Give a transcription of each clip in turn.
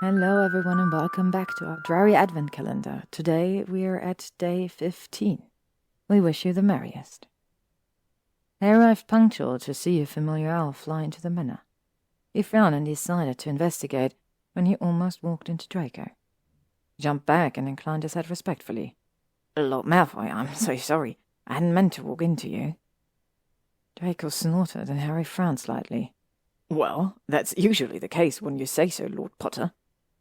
Hello everyone and welcome back to our Drarry Adventcalendar. Today we are at day 15. We wish you the merriest. They arrived punctual to see a familiar owl fly into the Manor. He frowned and decided to investigate when he almost walked into Draco. He jumped back and inclined his head respectfully. "Lord Malfoy, I'm so sorry. I hadn't meant to walk into you." Draco snorted and Harry frowned slightly. "Well, that's usually the case when you say so, Lord Potter.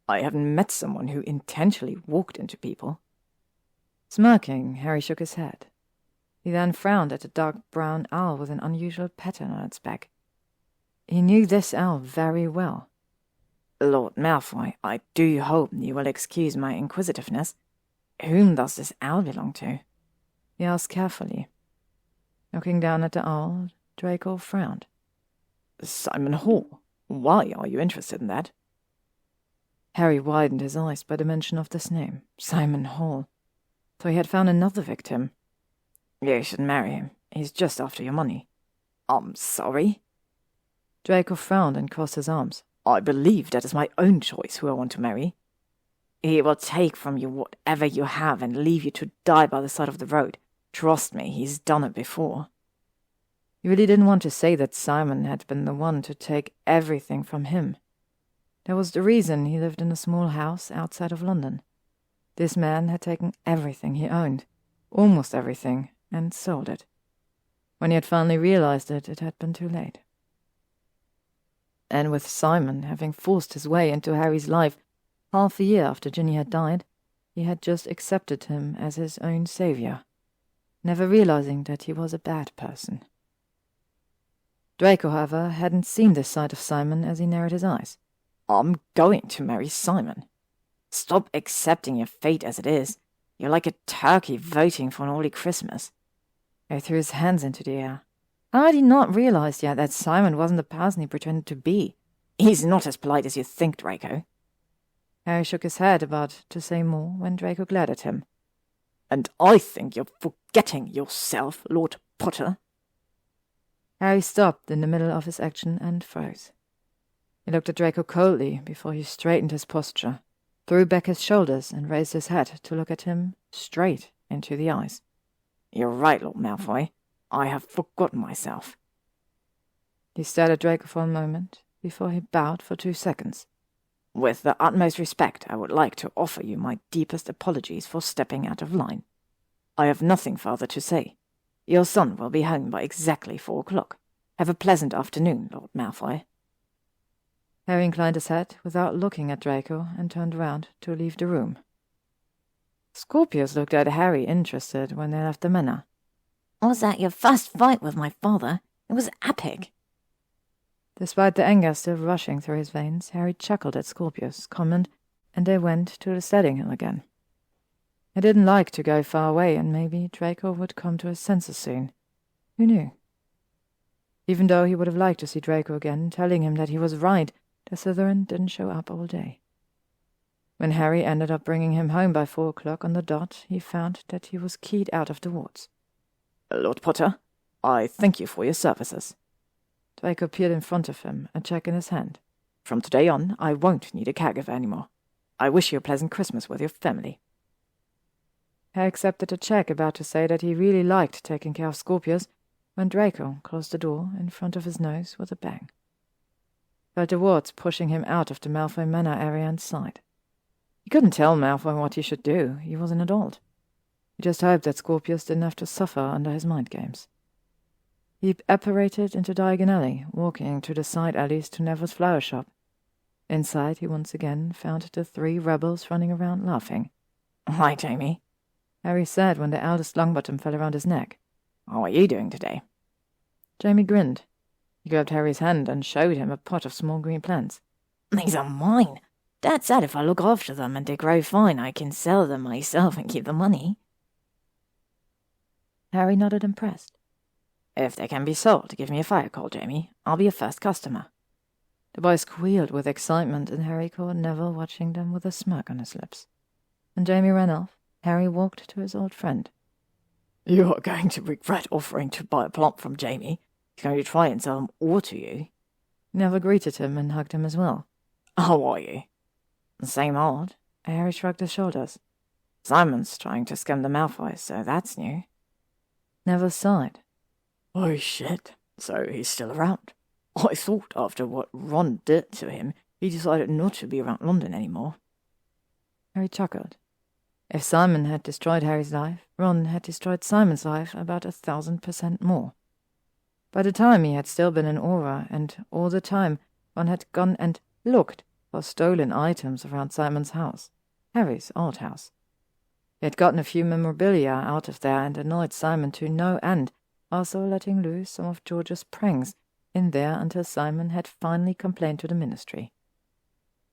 I haven't met someone who intentionally walked into people." Smirking, Harry shook his head. He then frowned at a dark brown owl with an unusual pattern on its back. He knew this owl very well. "Lord Malfoy, I do hope you will excuse my inquisitiveness. Whom does this owl belong to?" he asked carefully. Looking down at the owl, Draco frowned. "Simon Hall. Why are you interested in that?" Harry widened his eyes by the mention of this name, Simon Hall. So he had found another victim. "You should marry him. He's just after your money." "I'm sorry?" Draco frowned and crossed his arms. "I believe that is my own choice who I want to marry." "He will take from you whatever you have and leave you to die by the side of the road. Trust me, he's done it before." He really didn't want to say that Simon had been the one to take everything from him. That was the reason he lived in a small house outside of London. This man had taken everything he owned, almost everything, and sold it. When he had finally realized it, it had been too late. And with Simon having forced his way into Harry's life half a year after Ginny had died, he had just accepted him as his own savior, never realizing that he was a bad person. Draco, however, hadn't seen this side of Simon as he narrowed his eyes. "I'm going to marry Simon. Stop accepting your fate as it is. You're like a turkey voting for an early Christmas." He threw his hands into the air. How had he not realized yet that Simon wasn't the person he pretended to be? "He's not as polite as you think, Draco." Harry shook his head, about to say more when Draco glared at him. "And I think you're forgetting yourself, Lord Potter." Harry stopped in the middle of his action and froze. He looked at Draco coldly before he straightened his posture, threw back his shoulders, and raised his head to look at him straight into the eyes. "You're right, Lord Malfoy. I have forgotten myself." He stared at Draco for a moment, before he bowed for 2 seconds. "With the utmost respect, I would like to offer you my deepest apologies for stepping out of line. I have nothing further to say. Your son will be home by exactly 4 o'clock. Have a pleasant afternoon, Lord Malfoy." Harry inclined his head without looking at Draco and turned round to leave the room. Scorpius looked at Harry interested when they left the Manor. "Was that your first fight with my father? It was epic." Despite the anger still rushing through his veins, Harry chuckled at Scorpius' comment, and they went to the sledding hill again. He didn't like to go far away, and maybe Draco would come to his senses soon. Who knew? Even though he would have liked to see Draco again, telling him that he was right, the Slytherin didn't show up all day. When Harry ended up bringing him home by 4 o'clock on the dot, he found that he was keyed out of the wards. "Lord Potter, I thank you for your services." Draco appeared in front of him, a cheque in his hand. "From today on, I won't need a caregiver anymore. I wish you a pleasant Christmas with your family." Harry accepted the cheque, about to say that he really liked taking care of Scorpius, when Draco closed the door in front of his nose with a bang. Felt the wards pushing him out of the Malfoy Manor area and sighed. He couldn't tell Malfoy what he should do. He was an adult. He just hoped that Scorpius didn't have to suffer under his mind games. He apparated into Diagon Alley, walking to the side alleys to Neville's flower shop. Inside, he once again found the 3 rebels running around laughing. "Hi, Jamie," Harry said when the eldest Longbottom fell around his neck. "How are you doing today?" Jamie grinned. He grabbed Harry's hand and showed him a pot of small green plants. "These are mine. Dad said if I look after them and they grow fine, I can sell them myself and keep the money." Harry nodded, impressed. "If they can be sold, give me a fire call, Jamie. I'll be your first customer." The boy squealed with excitement, and Harry caught Neville watching them with a smirk on his lips. When Jamie ran off, Harry walked to his old friend. "You are going to regret offering to buy a plant from Jamie. He's going to try and sell them all to you." Neville greeted him and hugged him as well. "How are you?" Same old. Harry shrugged his shoulders. Simon's trying to scam the Malfoys, so that's new. Neville sighed. Oh shit, so he's still around. I thought after what Ron did to him, he decided not to be around London anymore. Harry chuckled. If Simon had destroyed Harry's life, Ron had destroyed Simon's life about 1,000% more. By the time he had still been in Aura, and all the time Ron had gone and looked for stolen items around Simon's house, Harry's old house. He had gotten a few memorabilia out of there and annoyed Simon to no end, also letting loose some of George's pranks in there until Simon had finally complained to the Ministry.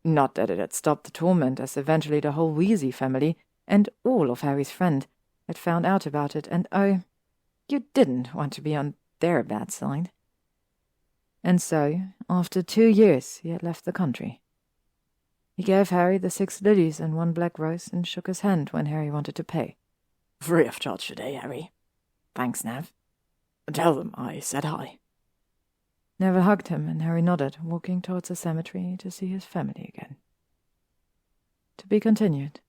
Not that it had stopped the torment, as eventually the whole Weasley family and all of Harry's friends had found out about it, and oh, you didn't want to be on their bad side. And so, after 2 years, he had left the country. He gave Harry the 6 lilies and 1 black rose and shook his hand when Harry wanted to pay. Free of charge today, Harry. Thanks, Nev. Tell them I said hi. Neville hugged him, and Harry nodded, walking towards the cemetery to see his family again. To be continued.